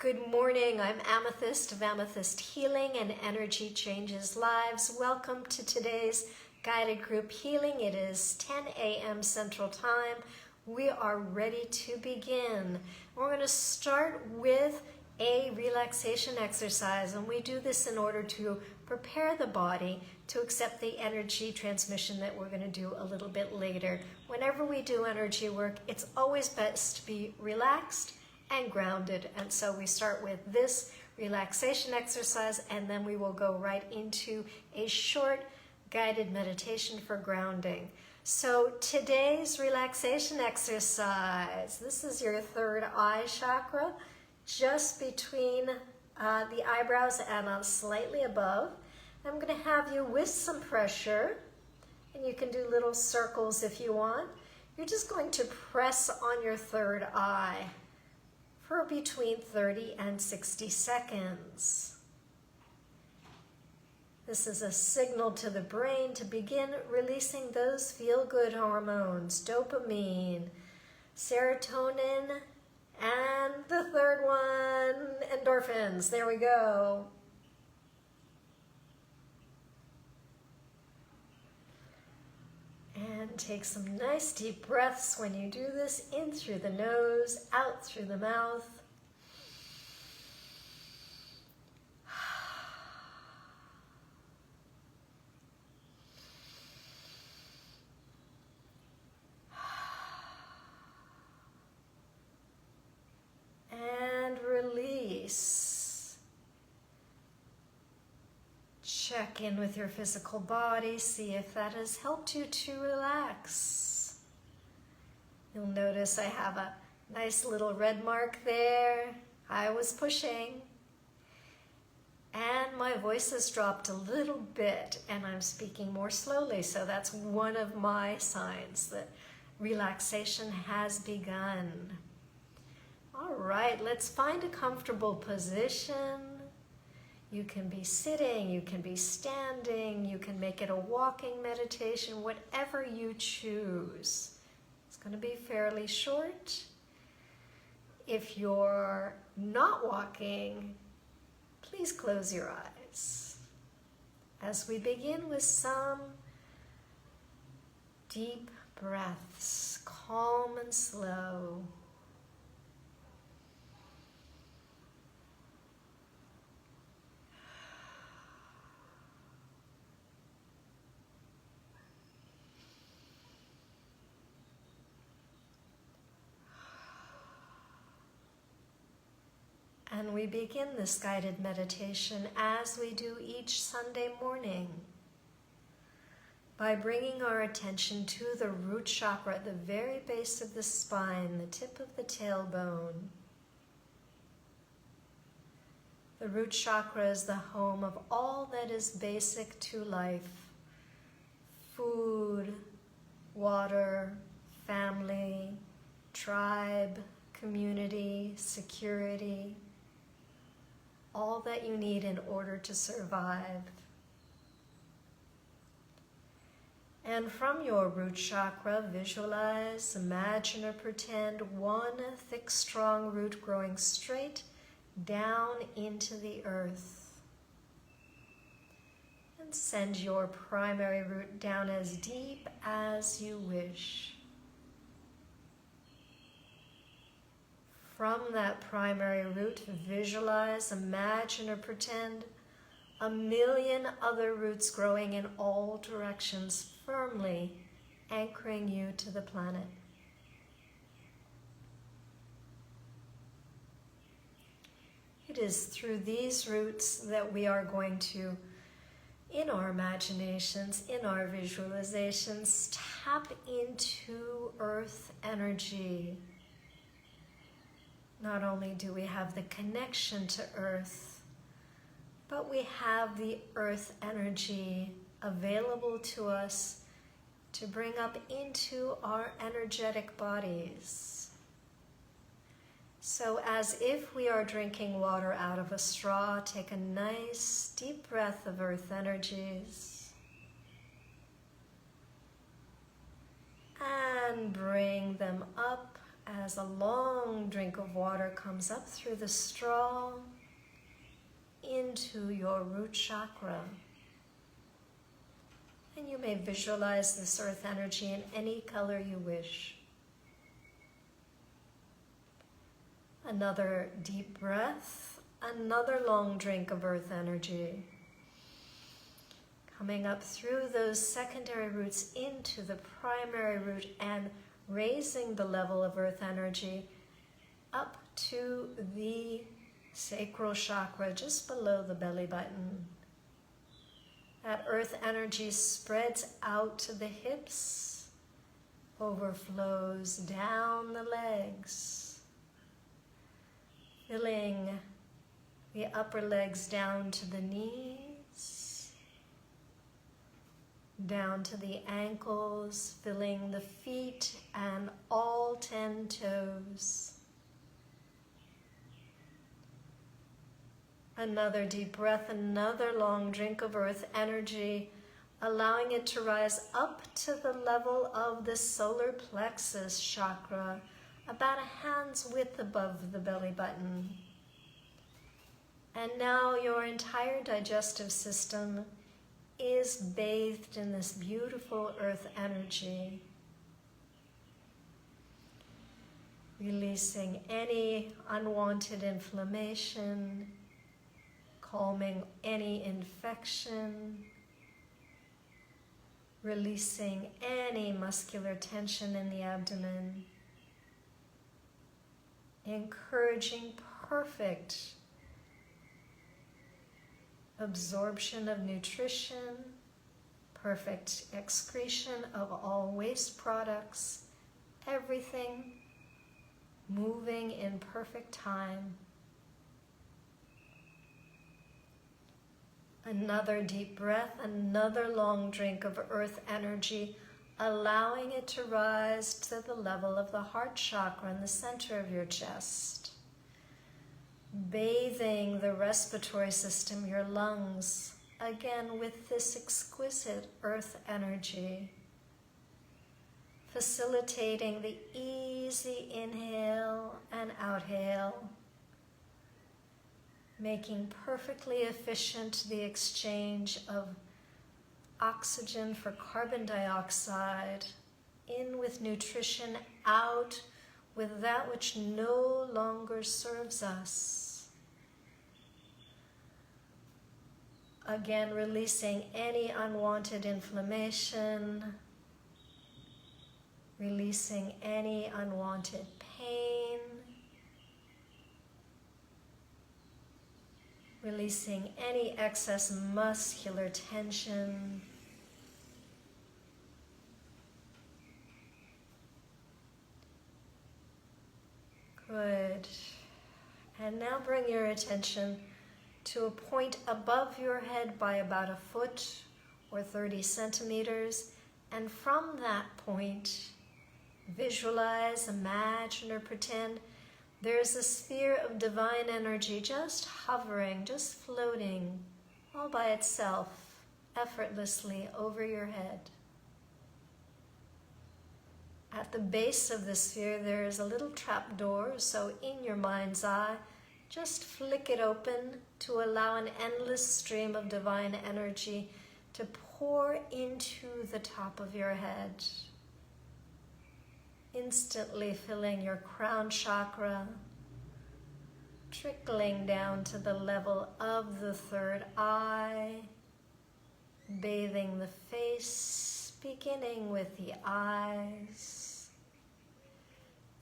Good morning. I'm Amethyst of Amethyst Healing and Energy Changes Lives. Welcome to today's guided group healing. It is 10 a.m. Central Time. We are ready to begin. We're going to start with a relaxation exercise, and we do this in order to prepare the body to accept the energy transmission that we're going to do a little bit later. Whenever we do energy work, it's always best to be relaxed and grounded, and so we start with this relaxation exercise, and then we will go right into a short guided meditation for grounding. So today's relaxation exercise, this is your third eye chakra, just between the eyebrows and slightly above. I'm going to have you with some pressure, and you can do little circles if you want. You're just going to press on your third eye for between 30 and 60 seconds. This is a signal to the brain to begin releasing those feel-good hormones, dopamine, serotonin, and the third one, endorphins. There we go. And take some nice deep breaths when you do this, in through the nose, out through the mouth. And release. Check in with your physical body, see if that has helped you to relax. You'll notice I have a nice little red mark there. I was pushing. And my voice has dropped a little bit, and I'm speaking more slowly, so that's one of my signs that relaxation has begun. All right, let's find a comfortable position. You can be sitting, you can be standing, you can make it a walking meditation, whatever you choose. It's going to be fairly short. If you're not walking, please close your eyes. As we begin with some deep breaths, calm and slow. And we begin this guided meditation as we do each Sunday morning by bringing our attention to the root chakra at the very base of the spine, the tip of the tailbone. The root chakra is the home of all that is basic to life: food, water, family, tribe, community, security. All that you need in order to survive. And from your root chakra, visualize, imagine, or pretend one thick, strong root growing straight down into the earth. And send your primary root down as deep as you wish. From that primary root, visualize, imagine, or pretend 1,000,000 other roots growing in all directions, firmly anchoring you to the planet. It is through these roots that we are going to, in our imaginations, in our visualizations, tap into earth energy. Not only do we have the connection to earth, but we have the earth energy available to us to bring up into our energetic bodies. So as if we are drinking water out of a straw, take a nice deep breath of earth energies and bring them up as a long drink of water comes up through the straw into your root chakra. And you may visualize this earth energy in any color you wish. Another deep breath, another long drink of earth energy. Coming up through those secondary roots into the primary root and raising the level of earth energy up to the sacral chakra just below the belly button. That earth energy spreads out to the hips, overflows down the legs, filling the upper legs down to the knees, down to the ankles, filling the feet and all 10 toes. Another deep breath, another long drink of earth energy, allowing it to rise up to the level of the solar plexus chakra, about a hand's width above the belly button. And now your entire digestive system is bathed in this beautiful earth energy, releasing any unwanted inflammation, calming any infection, releasing any muscular tension in the abdomen, encouraging perfect absorption of nutrition, perfect excretion of all waste products, everything moving in perfect time. Another deep breath, another long drink of earth energy, allowing it to rise to the level of the heart chakra in the center of your chest. Bathing the respiratory system, your lungs, again with this exquisite earth energy. Facilitating the easy inhale and outhale. Making perfectly efficient the exchange of oxygen for carbon dioxide, in with nutrition, out with that which no longer serves us. Again, releasing any unwanted inflammation, releasing any unwanted pain, releasing any excess muscular tension. Good. And now bring your attention to a point above your head by about a foot or 30 centimeters. And from that point, visualize, imagine, or pretend there's a sphere of divine energy just hovering, just floating, all by itself, effortlessly over your head. At the base of the sphere, there is a little trap door, so in your mind's eye, just flick it open to allow an endless stream of divine energy to pour into the top of your head, instantly filling your crown chakra, trickling down to the level of the third eye, bathing the face, beginning with the eyes,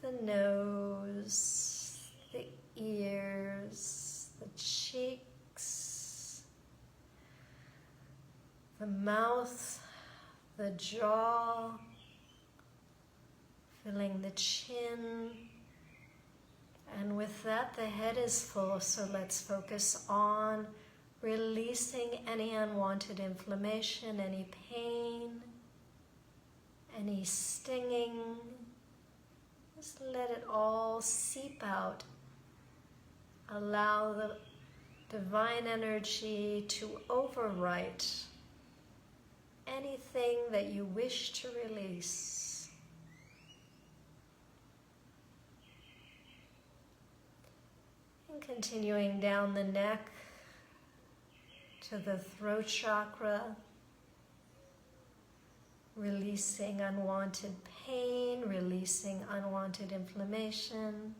the nose, the ears, the cheeks, the mouth, the jaw, filling the chin. And with that, the head is full, so let's focus on releasing any unwanted inflammation, any pain, any stinging. Just let it all seep out. Allow the divine energy to overwrite anything that you wish to release. And continuing down the neck to the throat chakra, releasing unwanted pain, releasing unwanted inflammation.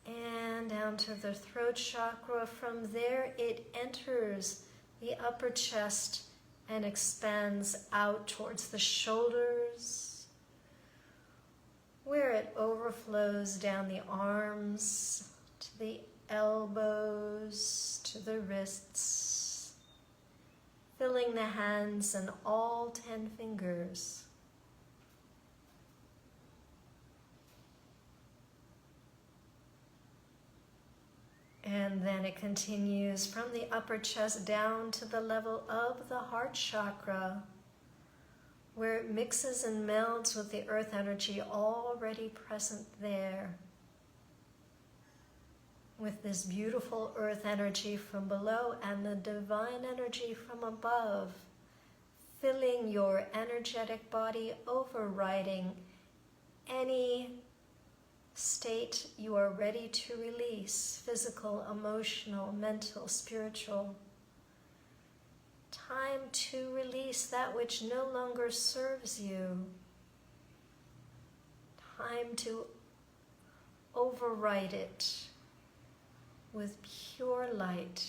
And down to the throat chakra. From there, it enters the upper chest and expands out towards the shoulders, where it overflows down the arms, to the elbows, to the wrists, filling the hands and all 10 fingers. And then it continues from the upper chest down to the level of the heart chakra, where it mixes and melds with the earth energy already present there. With this beautiful earth energy from below and the divine energy from above, filling your energetic body, overriding any state you are ready to release, physical, emotional, mental, spiritual. Time to release that which no longer serves you. Time to override it with pure light.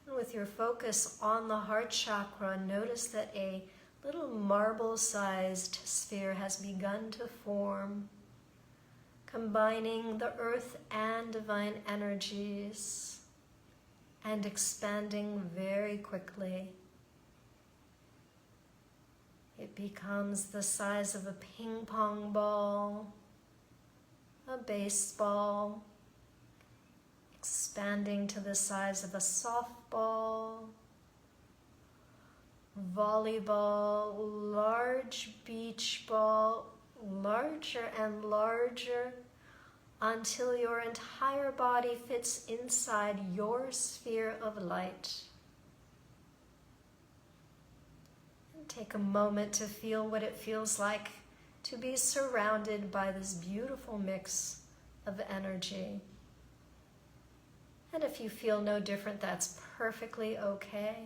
And with your focus on the heart chakra, notice that a little marble-sized sphere has begun to form, combining the earth and divine energies and expanding very quickly. It becomes the size of a ping pong ball, a baseball, expanding to the size of a softball, volleyball, large beach ball, larger and larger until your entire body fits inside your sphere of light. And take a moment to feel what it feels like to be surrounded by this beautiful mix of energy. And if you feel no different, that's perfectly okay.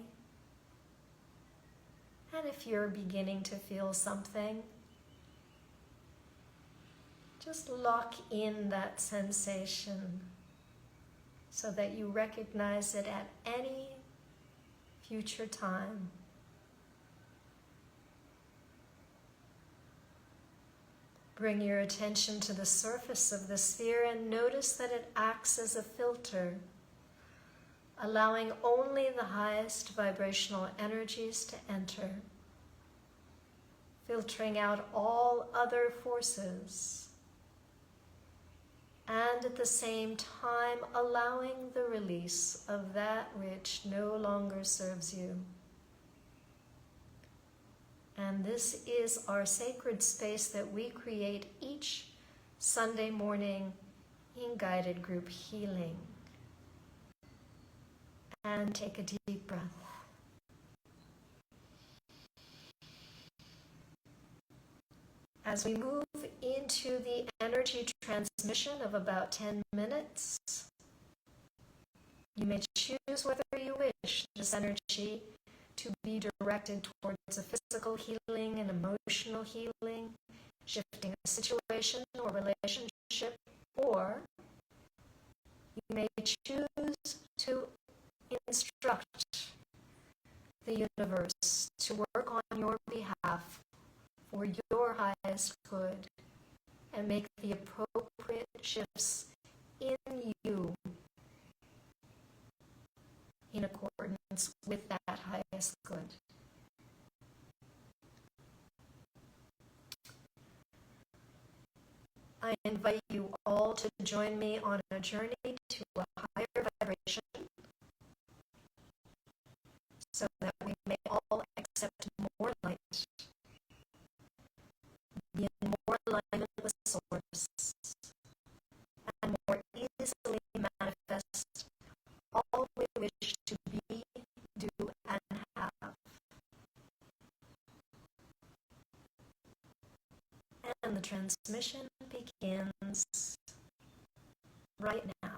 And if you're beginning to feel something, just lock in that sensation so that you recognize it at any future time. Bring your attention to the surface of the sphere and notice that it acts as a filter, allowing only the highest vibrational energies to enter, filtering out all other forces, and at the same time allowing the release of that which no longer serves you. And this is our sacred space that we create each Sunday morning in guided group healing. And take a deep breath. As we move into the energy transmission of about 10 minutes, you may choose whether you wish this energy to be directed towards a physical healing and emotional healing, shifting a situation or relationship, or you may choose to instruct the universe to work on your behalf for your highest good and make the appropriate shifts in you in accordance with that highest good. I invite you all to join me on a journey to a higher vibration so that we may all accept more light, be in more alignment with Source, and more easily manifest all we wish to be, do, and have transmission begins right now.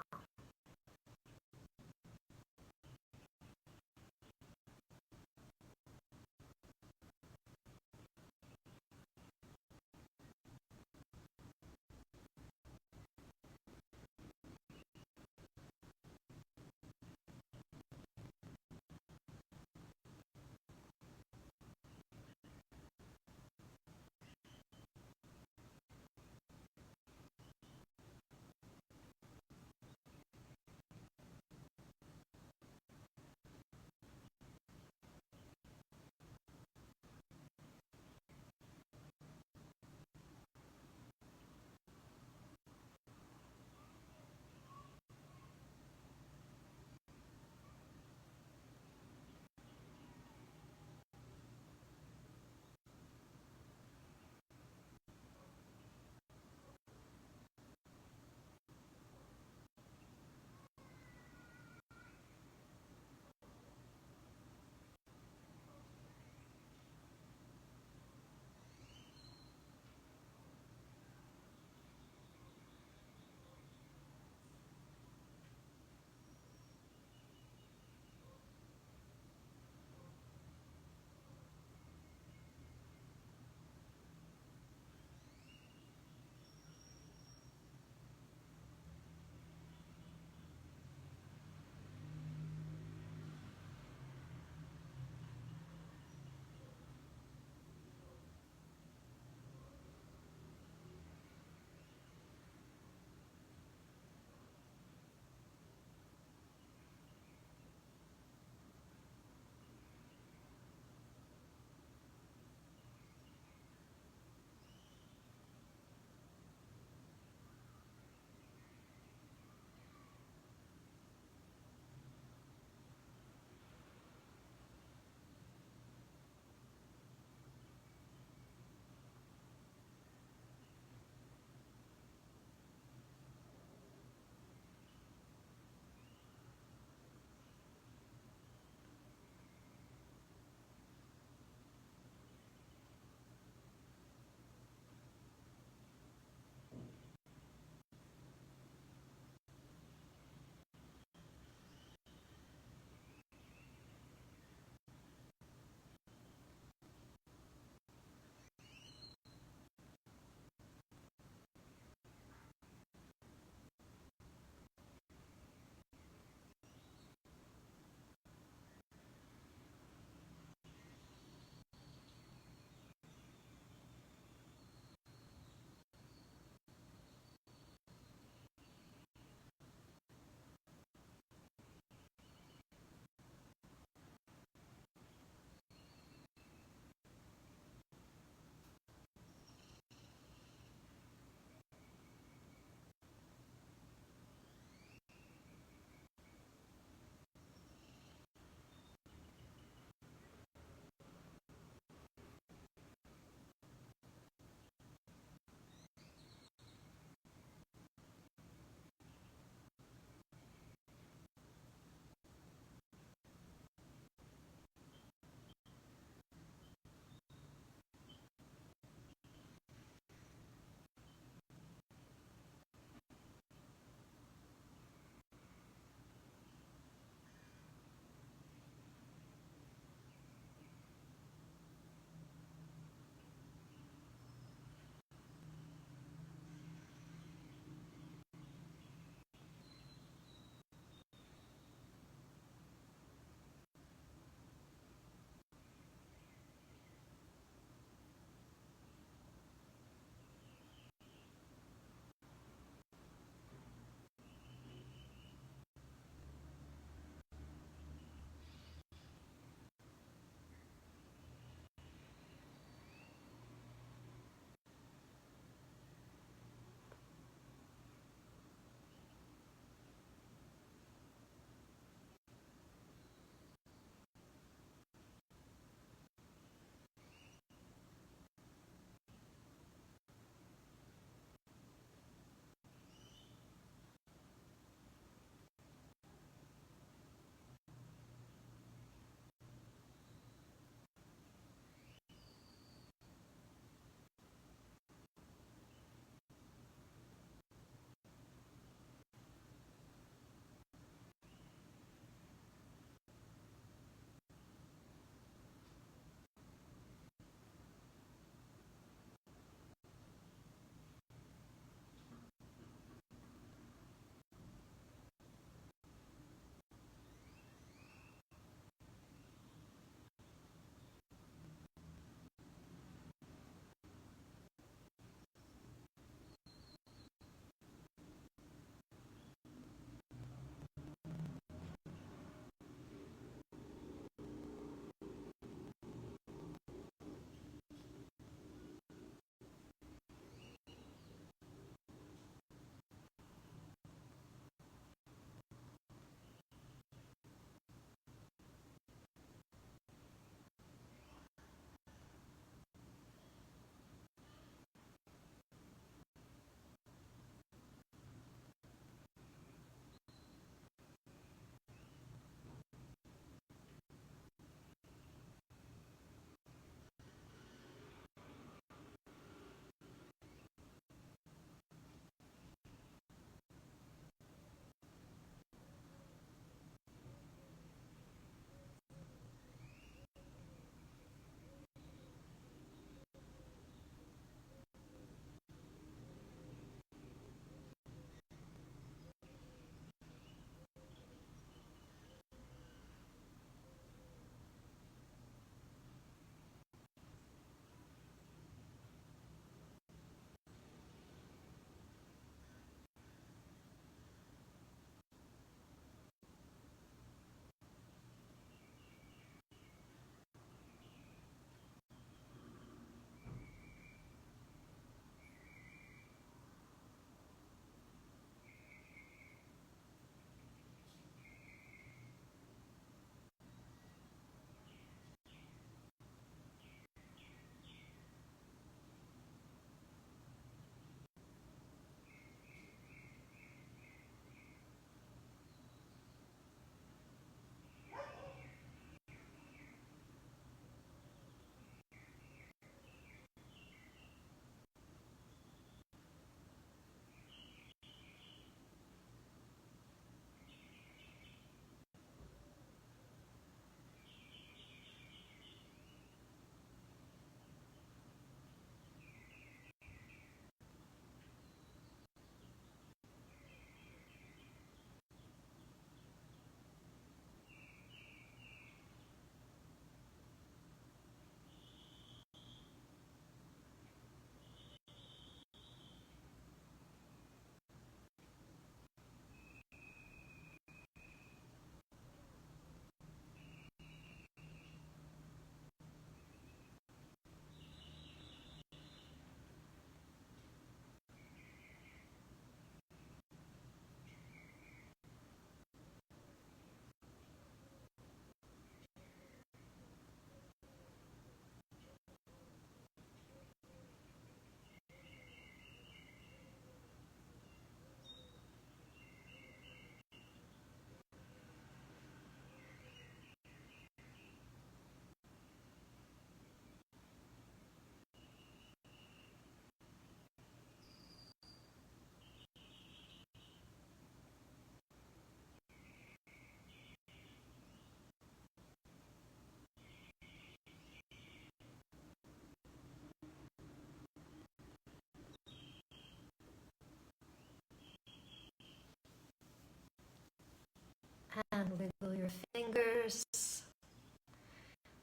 And wiggle your fingers,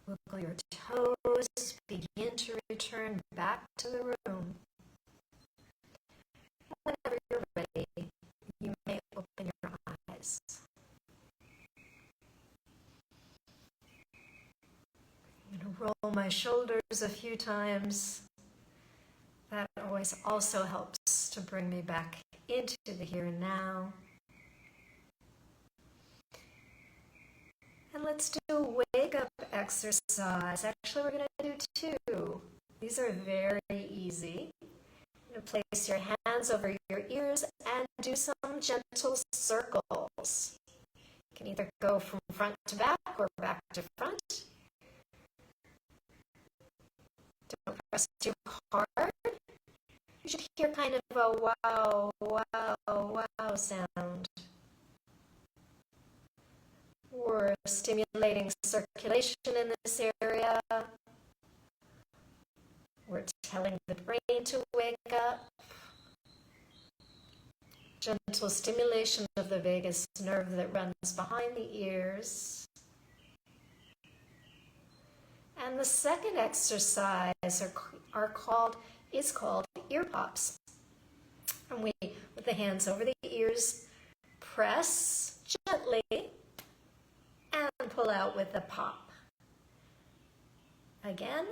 wiggle your toes, begin to return back to the room. Whenever you're ready, you may open your eyes. I'm going to roll my shoulders a few times. That always also helps to bring me back into the here and now. And let's do a wake-up exercise. Actually, we're going to do two. These are very easy. You're going to place your hands over your ears and do some gentle circles. You can either go from front to back or back to front. Don't press too hard. You should hear kind of a wow, wow, wow sound. We're stimulating circulation in this area. We're telling the brain to wake up. Gentle stimulation of the vagus nerve that runs behind the ears. And the second exercise is called ear pops. And we, with the hands over the ears, press gently and pull out with a pop. Again.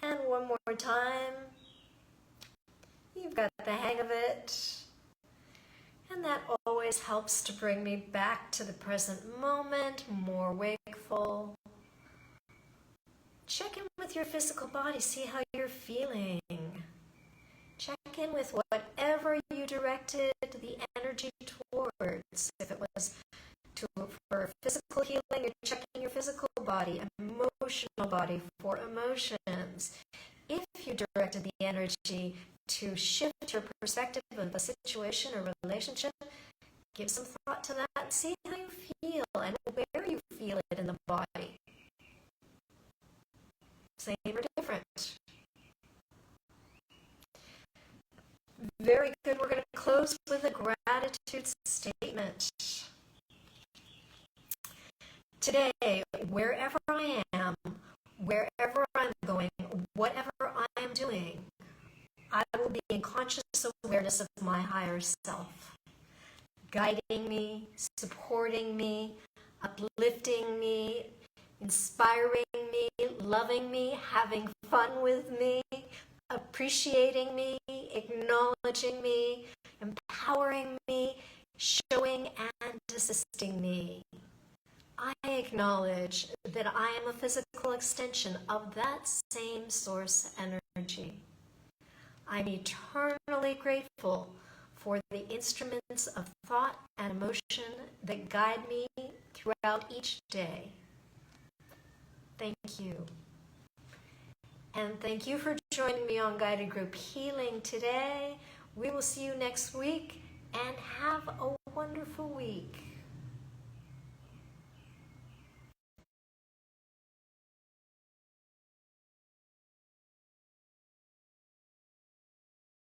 And one more time. You've got the hang of it. And that always helps to bring me back to the present moment, more wakeful. Check in with your physical body, see how you're feeling. Check in with whatever you directed the energy towards. If it was for physical healing, you're checking your physical body, emotional body for emotions. If you directed the energy to shift your perspective of a situation or relationship, give some thought to that and see how you feel and where you feel it in the body. Same or different. Very good. We're going to close with a gratitude statement. Today, wherever I am, wherever I'm going, whatever I am doing, I will be in conscious awareness of my higher self, guiding me, supporting me, uplifting me, inspiring me, loving me, having fun with me, appreciating me, acknowledging me, empowering me, showing and assisting me. I acknowledge that I am a physical extension of that same source energy. I'm eternally grateful for the instruments of thought and emotion that guide me throughout each day. Thank you. And thank you for joining me on Guided Group Healing today. We will see you next week, and have a wonderful week.